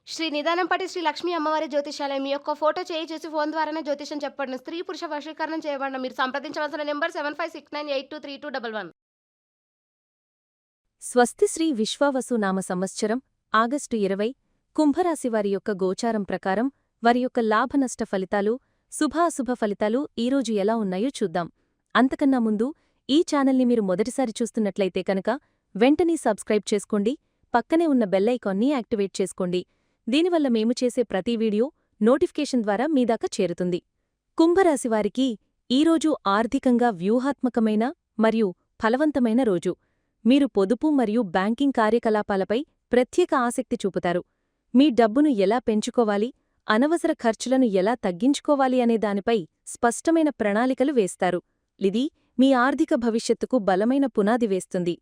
శ్రీ నిదానంపాటి శ్రీ లక్ష్మీ అమ్మవారి జ్యోతిష్యాలయం. మీ యొక్క ఫోటో చేయి చూసి ఫోను ద్వారానే జ్యోతిష్యం చెప్పబడును. స్త్రీ, పురుష వశీకరణం చేయబడును. మీరు సంప్రదించవలసిన నంబర్ 7569823211. స్వస్తిశ్రీ విశ్వావసునామ సంవత్సరం ఆగస్టు 20 కుంభరాశివారి యొక్క గోచారం ప్రకారం వారి యొక్క లాభనష్ట ఫలితాలు, శుభాశుభ ఫలితాలు ఈరోజు ఎలా ఉన్నాయో చూద్దాం. అంతకన్నా ముందు ఈ ఛానల్ని మీరు మొదటిసారి చూస్తున్నట్లయితే కనుక వెంటనే సబ్స్క్రైబ్ చేసుకోండి, పక్కనే ఉన్న బెల్ ఐకాన్ని యాక్టివేట్ చేసుకోండి. దీనివల్ల మేము చేసే ప్రతి వీడియో నోటిఫికేషన్ ద్వారా మీదాకా చేరుతుంది. కుంభరాశివారికి ఈరోజు ఆర్థికంగా వ్యూహాత్మకమైన మరియు ఫలవంతమైన రోజు. మీరు పొదుపు మరియు బ్యాంకింగ్ కార్యకలాపాలపై ప్రత్యేక ఆసక్తి చూపుతారు. మీ డబ్బును ఎలా పెంచుకోవాలి, అనవసర ఖర్చులను ఎలా తగ్గించుకోవాలి అనే దానిపై స్పష్టమైన ప్రణాళికలు వేస్తారు. ఇది మీ ఆర్థిక భవిష్యత్తుకు బలమైన పునాది వేస్తుంది.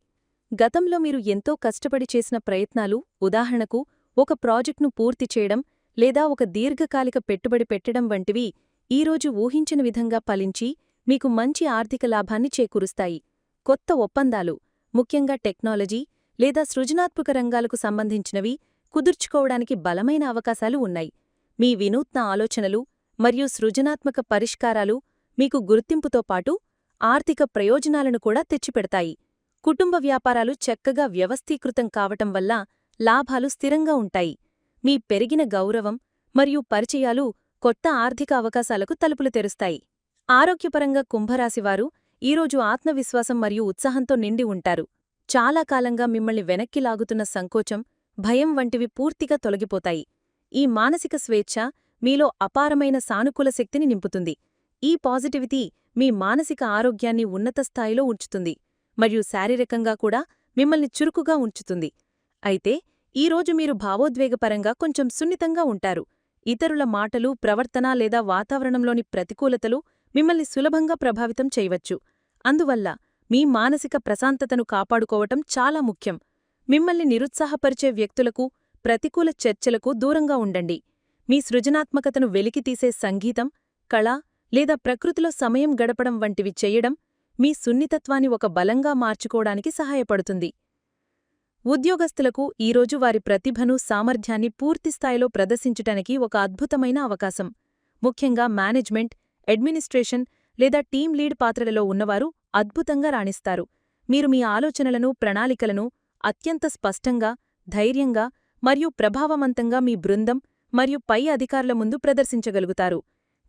గతంలో మీరు ఎంతో కష్టపడి చేసిన ప్రయత్నాలు, ఉదాహరణకు ఒక ప్రాజెక్ట్ను పూర్తి చేయడం లేదా ఒక దీర్ఘకాలిక పెట్టుబడి పెట్టడం వంటివి ఈరోజు ఊహించిన విధంగా ఫలించి మీకు మంచి ఆర్థిక లాభాన్ని చేకూరుస్తాయి. కొత్త ఒప్పందాలు, ముఖ్యంగా టెక్నాలజీ లేదా సృజనాత్మక రంగాలకు సంబంధించినవి కుదుర్చుకోవడానికి బలమైన అవకాశాలు ఉన్నాయి. మీ వినూత్న ఆలోచనలు మరియు సృజనాత్మక పరిష్కారాలు మీకు గుర్తింపుతో పాటు ఆర్థిక ప్రయోజనాలను కూడా తెచ్చిపెడతాయి. కుటుంబ వ్యాపారాలు చక్కగా వ్యవస్థీకృతం కావటం వల్ల లాభాలు స్థిరంగా ఉంటాయి. మీ పెరిగిన గౌరవం మరియు పరిచయాలు కొత్త ఆర్థిక అవకాశాలకు తలుపులు తెరుస్తాయి. ఆరోగ్యపరంగా కుంభరాశివారు ఈరోజు ఆత్మవిశ్వాసం మరియు ఉత్సాహంతో నిండి ఉంటారు. చాలా కాలంగా మిమ్మల్ని వెనక్కి లాగుతున్న సంకోచం, భయం వంటివి పూర్తిగా తొలగిపోతాయి. ఈ మానసిక స్వేచ్ఛ మీలో అపారమైన సానుకూల శక్తిని నింపుతుంది. ఈ పాజిటివిటీ మీ మానసిక ఆరోగ్యాన్ని ఉన్నత స్థాయిలో ఉంచుతుంది మరియు శారీరకంగా కూడా మిమ్మల్ని చురుకుగా ఉంచుతుంది. అయితే ఈరోజు మీరు భావోద్వేగపరంగా కొంచెం సున్నితంగా ఉంటారు. ఇతరుల మాటలు, ప్రవర్తన లేదా వాతావరణంలోని ప్రతికూలతలు మిమ్మల్ని సులభంగా ప్రభావితం చేయవచ్చు. అందువల్ల మీ మానసిక ప్రశాంతతను కాపాడుకోవటం చాలా ముఖ్యం. మిమ్మల్ని నిరుత్సాహపరిచే వ్యక్తులకు, ప్రతికూల చర్చలకు దూరంగా ఉండండి. మీ సృజనాత్మకతను వెలికితీసే సంగీతం, కళ లేదా ప్రకృతిలో సమయం గడపడం వంటివి చెయ్యడం మీ సున్నితత్వాన్ని ఒక బలంగా మార్చుకోవడానికి సహాయపడుతుంది. ఉద్యోగస్తులకు ఈరోజు వారి ప్రతిభను, సామర్థ్యాన్ని పూర్తిస్థాయిలో ప్రదర్శించటానికి ఒక అద్భుతమైన అవకాశం. ముఖ్యంగా మేనేజ్మెంట్, అడ్మినిస్ట్రేషన్ లేదా టీం లీడ్ పాత్రలలో ఉన్నవారు అద్భుతంగా రాణిస్తారు. మీరు మీ ఆలోచనలను, ప్రణాళికలను అత్యంత స్పష్టంగా, ధైర్యంగా మరియు ప్రభావవంతంగా మీ బృందం మరియు పై అధికారుల ముందు ప్రదర్శించగలుగుతారు.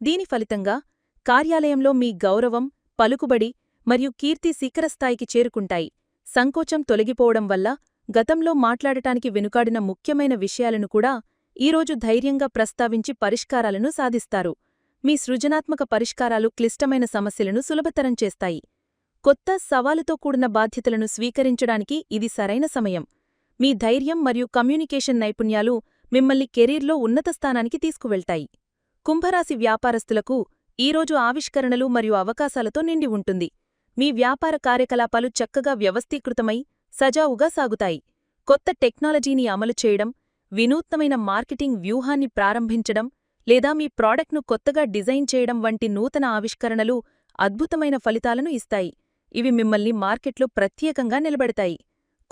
దీని ఫలితంగా కార్యాలయంలో మీ గౌరవం, పలుకుబడి మరియు కీర్తి శిఖరస్థాయికి చేరుకుంటాయి. సంకోచం తొలగిపోవడం వల్ల గతంలో మాట్లాడటానికి వెనుకాడిన ముఖ్యమైన విషయాలను కూడా ఈరోజు ధైర్యంగా ప్రస్తావించి పరిష్కారాలను సాధిస్తారు. మీ సృజనాత్మక పరిష్కారాలు క్లిష్టమైన సమస్యలను సులభతరం చేస్తాయి. కొత్త, సవాలుతో కూడిన బాధ్యతలను స్వీకరించడానికి ఇది సరైన సమయం. మీ ధైర్యం మరియు కమ్యూనికేషన్ నైపుణ్యాలు మిమ్మల్ని కెరీర్లో ఉన్నత స్థానానికి తీసుకువెళ్తాయి. కుంభరాశి వ్యాపారస్తులకు ఈరోజు ఆవిష్కరణలు మరియు అవకాశాలతో నిండి ఉంటుంది. మీ వ్యాపార కార్యకలాపాలు చక్కగా వ్యవస్థీకృతమై సజావుగా సాగుతాయి. కొత్త టెక్నాలజీని అమలు చేయడం, వినూత్నమైన మార్కెటింగ్ వ్యూహాన్ని ప్రారంభించడం లేదా మీ ప్రాడక్ట్ను కొత్తగా డిజైన్ చేయడం వంటి నూతన ఆవిష్కరణలు అద్భుతమైన ఫలితాలను ఇస్తాయి. ఇవి మిమ్మల్ని మార్కెట్లో ప్రత్యేకంగా నిలబెడతాయి.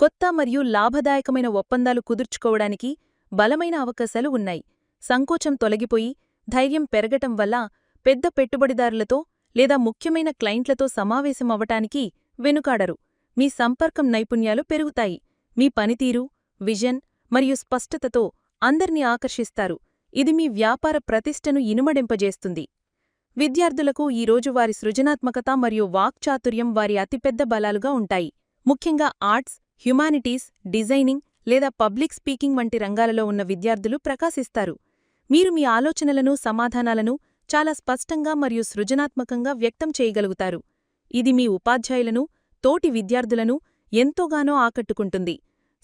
కొత్త మరియు లాభదాయకమైన ఒప్పందాలు కుదుర్చుకోవడానికి బలమైన అవకాశాలు ఉన్నాయి. సంకోచం తొలగిపోయి ధైర్యం పెరగటం వల్ల పెద్ద పెట్టుబడిదారులతో లేదా ముఖ్యమైన క్లయింట్లతో సమావేశమవటానికి వెనుకాడరు. మీ సంపర్కం నైపుణ్యాలు పెరుగుతాయి. మీ పనితీరు, విజన్ మరియు స్పష్టతతో అందర్నీ ఆకర్షిస్తారు. ఇది మీ వ్యాపార ప్రతిష్టను ఇనుమడింపజేస్తుంది. విద్యార్థులకు ఈరోజు వారి సృజనాత్మకత మరియు వాక్చాతుర్యం వారి అతిపెద్ద బలాలుగా ఉంటాయి. ముఖ్యంగా ఆర్ట్స్, హ్యుమానిటీస్, డిజైనింగ్ లేదా పబ్లిక్ స్పీకింగ్ వంటి రంగాలలో ఉన్న విద్యార్థులు ప్రకాశిస్తారు. మీరు మీ ఆలోచనలను, సమాధానాలను చాలా స్పష్టంగా మరియు సృజనాత్మకంగా వ్యక్తం చేయగలుగుతారు. ఇది మీ ఉపాధ్యాయులను, తోటి విద్యార్థులను ఎంతోగానో ఆకట్టుకుంటుంది.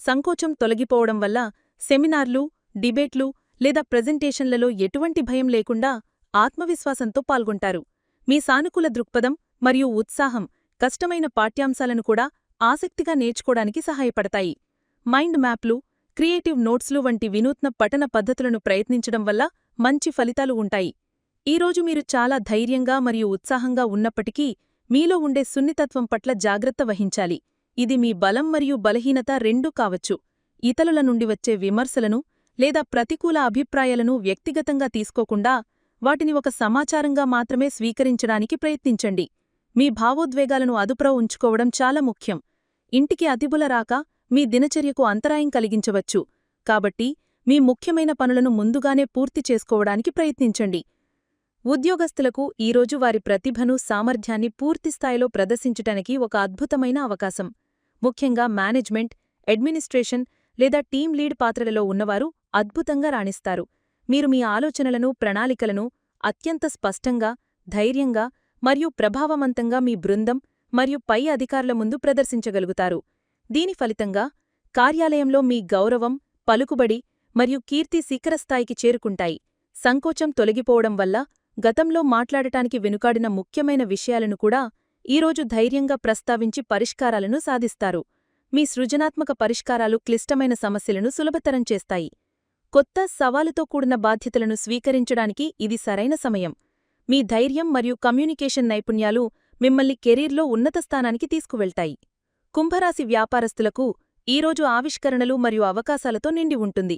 సంకోచం తొలగిపోవడం వల్ల సెమినార్లు, డిబేట్లు లేదా ప్రెజెంటేషన్లలో ఎటువంటి భయం లేకుండా ఆత్మవిశ్వాసంతో పాల్గొంటారు. మీ సానుకూల దృక్పథం మరియు ఉత్సాహం కష్టమైన పాఠ్యాంశాలను కూడా ఆసక్తిగా నేర్చుకోవడానికి సహాయపడతాయి. మైండ్ మ్యాప్లు, క్రియేటివ్ నోట్స్లు వంటి వినూత్న పఠన పద్ధతులను ప్రయత్నించడం వల్ల మంచి ఫలితాలు ఉంటాయి. ఈరోజు మీరు చాలా ధైర్యంగా మరియు ఉత్సాహంగా ఉన్నప్పటికీ మీలో ఉండే సున్నితత్వం పట్ల జాగ్రత్త వహించాలి. ఇది మీ బలం మరియు బలహీనత రెండూ కావచ్చు. ఇతరుల నుండి వచ్చే విమర్శలను లేదా ప్రతికూల అభిప్రాయాలను వ్యక్తిగతంగా తీసుకోకుండా వాటిని ఒక సమాచారంగా మాత్రమే స్వీకరించడానికి ప్రయత్నించండి. మీ భావోద్వేగాలను అదుపులో ఉంచుకోవడం చాలా ముఖ్యం. ఇంటికి అతిథుల రాక మీ దినచర్యకు అంతరాయం కలిగించవచ్చు, కాబట్టి మీ ముఖ్యమైన పనులను ముందుగానే పూర్తి చేసుకోవడానికి ప్రయత్నించండి. ఉద్యోగస్తులకు ఈరోజు వారి ప్రతిభను, సామర్థ్యాన్ని పూర్తిస్థాయిలో ప్రదర్శించటానికి ఒక అద్భుతమైన అవకాశం. ముఖ్యంగా మేనేజ్మెంట్, అడ్మినిస్ట్రేషన్ లేదా టీం లీడ్ పాత్రలలో ఉన్నవారు అద్భుతంగా రాణిస్తారు. మీరు మీ ఆలోచనలను, ప్రణాళికలను అత్యంత స్పష్టంగా, ధైర్యంగా మరియు ప్రభావవంతంగా మీ బృందం మరియు పై అధికారుల ముందు ప్రదర్శించగలుగుతారు. దీని ఫలితంగా కార్యాలయంలో మీ గౌరవం, పలుకుబడి మరియు కీర్తి శిఖరస్థాయికి చేరుకుంటాయి. సంకోచం తొలగిపోవడం వల్ల గతంలో మాట్లాడటానికి వెనుకాడిన ముఖ్యమైన విషయాలను కూడా ఈరోజు ధైర్యంగా ప్రస్తావించి పరిష్కారాలను సాధిస్తారు. మీ సృజనాత్మక పరిష్కారాలు క్లిష్టమైన సమస్యలను సులభతరం చేస్తాయి. కొత్త, సవాలుతో కూడిన బాధ్యతలను స్వీకరించడానికి ఇది సరైన సమయం. మీ ధైర్యం మరియు కమ్యూనికేషన్ నైపుణ్యాలు మిమ్మల్ని కెరీర్లో ఉన్నత స్థానానికి తీసుకువెళ్తాయి. కుంభరాశి వ్యాపారస్తులకు ఈరోజు ఆవిష్కరణలు మరియు అవకాశాలతో నిండి ఉంటుంది.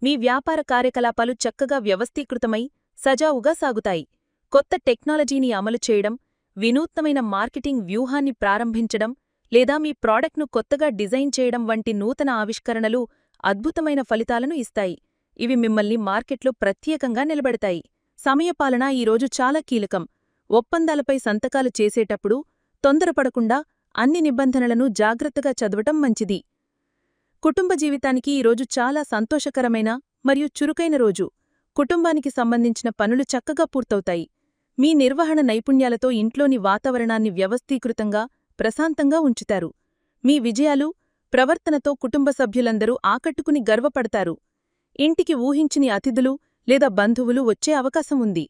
మీ వ్యాపార కార్యకలాపాలు చక్కగా వ్యవస్థీకృతమై సజావుగా సాగుతాయి. కొత్త టెక్నాలజీని అమలు చేయడం, వినూత్నమైన మార్కెటింగ్ వ్యూహాన్ని ప్రారంభించడం లేదా మీ ప్రాడక్ట్ను కొత్తగా డిజైన్ చేయడం వంటి నూతన ఆవిష్కరణలు అద్భుతమైన ఫలితాలను ఇస్తాయి. ఇవి మిమ్మల్ని మార్కెట్లో ప్రత్యేకంగా నిలబెడతాయి. సమయపాలన ఈరోజు చాలా కీలకం. ఒప్పందాలపై సంతకాలు చేసేటప్పుడు తొందరపడకుండా అన్ని నిబంధనలను జాగ్రత్తగా చదవటం మంచిది. కుటుంబ జీవితానికి ఈరోజు చాలా సంతోషకరమైన మరియు చురుకైన రోజు. కుటుంబానికి సంబంధించిన పనులు చక్కగా పూర్తవుతాయి. మీ నిర్వహణ నైపుణ్యాలతో ఇంట్లోని వాతావరణాన్ని వ్యవస్థీకృతంగా, ప్రశాంతంగా ఉంచుతారు. మీ విజయాలు, ప్రవర్తనతో కుటుంబ సభ్యులందరూ ఆకట్టుకుని గర్వపడతారు. ఇంటికి ఊహించని అతిథులు లేదా బంధువులు వచ్చే అవకాశం ఉంది.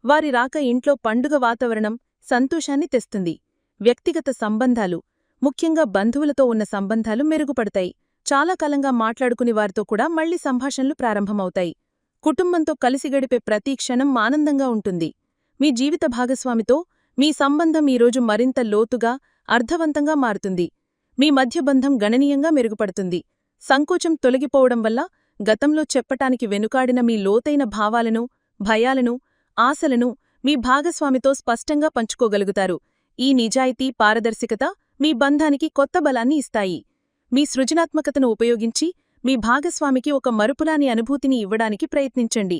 వారి రాక ఇంట్లో పండుగ వాతావరణం, సంతోషాన్ని తెస్తుంది. వ్యక్తిగత సంబంధాలు, ముఖ్యంగా బంధువులతో ఉన్న సంబంధాలు మెరుగుపడతాయి. చాలా కాలంగా మాట్లాడుకుని వారితో కూడా మళ్లీ సంభాషణలు ప్రారంభమవుతాయి. కుటుంబంతో కలిసి గడిపే ప్రతి క్షణం ఆనందంగా ఉంటుంది. మీ జీవిత భాగస్వామితో మీ సంబంధం ఈరోజు మరింత లోతుగా, అర్థవంతంగా మారుతుంది. మీ మధ్య బంధం గణనీయంగా మెరుగుపడుతుంది. సంకోచం తొలగిపోవడం వల్ల గతంలో చెప్పటానికి వెనుకాడిన మీ లోతైన భావాలను, భయాలను, ఆశలను మీ భాగస్వామితో స్పష్టంగా పంచుకోగలుగుతారు. ఈ నిజాయితీ, పారదర్శకత మీ బంధానికి కొత్త బలాన్ని ఇస్తాయి. మీ సృజనాత్మకతను ఉపయోగించి మీ భాగస్వామికి ఒక మరుపురాని అనుభూతిని ఇవ్వడానికి ప్రయత్నించండి.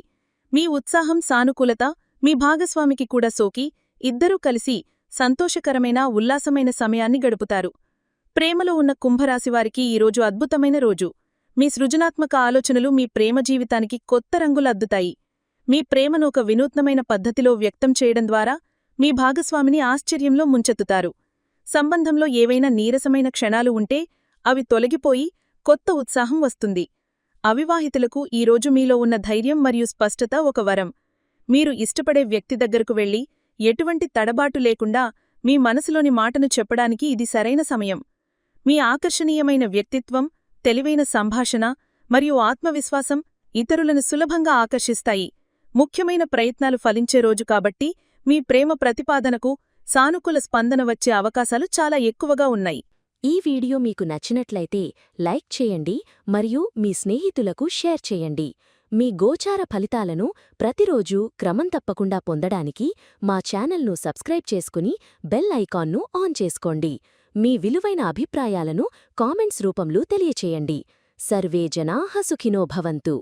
మీ ఉత్సాహం, సానుకూలత మీ భాగస్వామికి కూడా సోకి ఇద్దరూ కలిసి సంతోషకరమైన, ఉల్లాసమైన సమయాన్ని గడుపుతారు. ప్రేమలో ఉన్న కుంభరాశివారికి ఈరోజు అద్భుతమైన రోజు. మీ సృజనాత్మక ఆలోచనలు మీ ప్రేమ జీవితానికి కొత్త రంగులద్దుతాయి. మీ ప్రేమను ఒక వినూత్నమైన పద్ధతిలో వ్యక్తం చేయడం ద్వారా మీ భాగస్వామిని ఆశ్చర్యంలో ముంచెత్తుతారు. సంబంధంలో ఏవైనా నీరసమైన క్షణాలు ఉంటే అవి తొలగిపోయి కొత్త ఉత్సాహం వస్తుంది. అవివాహితులకు ఈరోజు మీలో ఉన్న ధైర్యం మరియు స్పష్టత ఒక వరం. మీరు ఇష్టపడే వ్యక్తి దగ్గరకు వెళ్లి ఎటువంటి తడబాటు లేకుండా మీ మనసులోని మాటను చెప్పడానికి ఇది సరైన సమయం. మీ ఆకర్షణీయమైన వ్యక్తిత్వం, తెలివైన సంభాషణ మరియు ఆత్మవిశ్వాసం ఇతరులను సులభంగా ఆకర్షిస్తాయి. ముఖ్యమైన ప్రయత్నాలు ఫలించే రోజు కాబట్టి మీ ప్రేమ ప్రతిపాదనకు సానుకూల స్పందన వచ్చే అవకాశాలు చాలా ఎక్కువగా ఉన్నాయి. ఈ వీడియో మీకు నచ్చినట్లయితే లైక్ చేయండి మరియు మీ స్నేహితులకు షేర్ చేయండి. మీ గోచార ఫలితాలను ప్రతిరోజూ క్రమం తప్పకుండా పొందడానికి మా ఛానల్ను సబ్స్క్రైబ్ చేసుకుని బెల్ ఐకాన్ను ఆన్ చేసుకోండి. మీ విలువైన అభిప్రాయాలను కామెంట్స్ రూపంలో తెలియచేయండి. సర్వే జనాః సుఖినో భవంతు.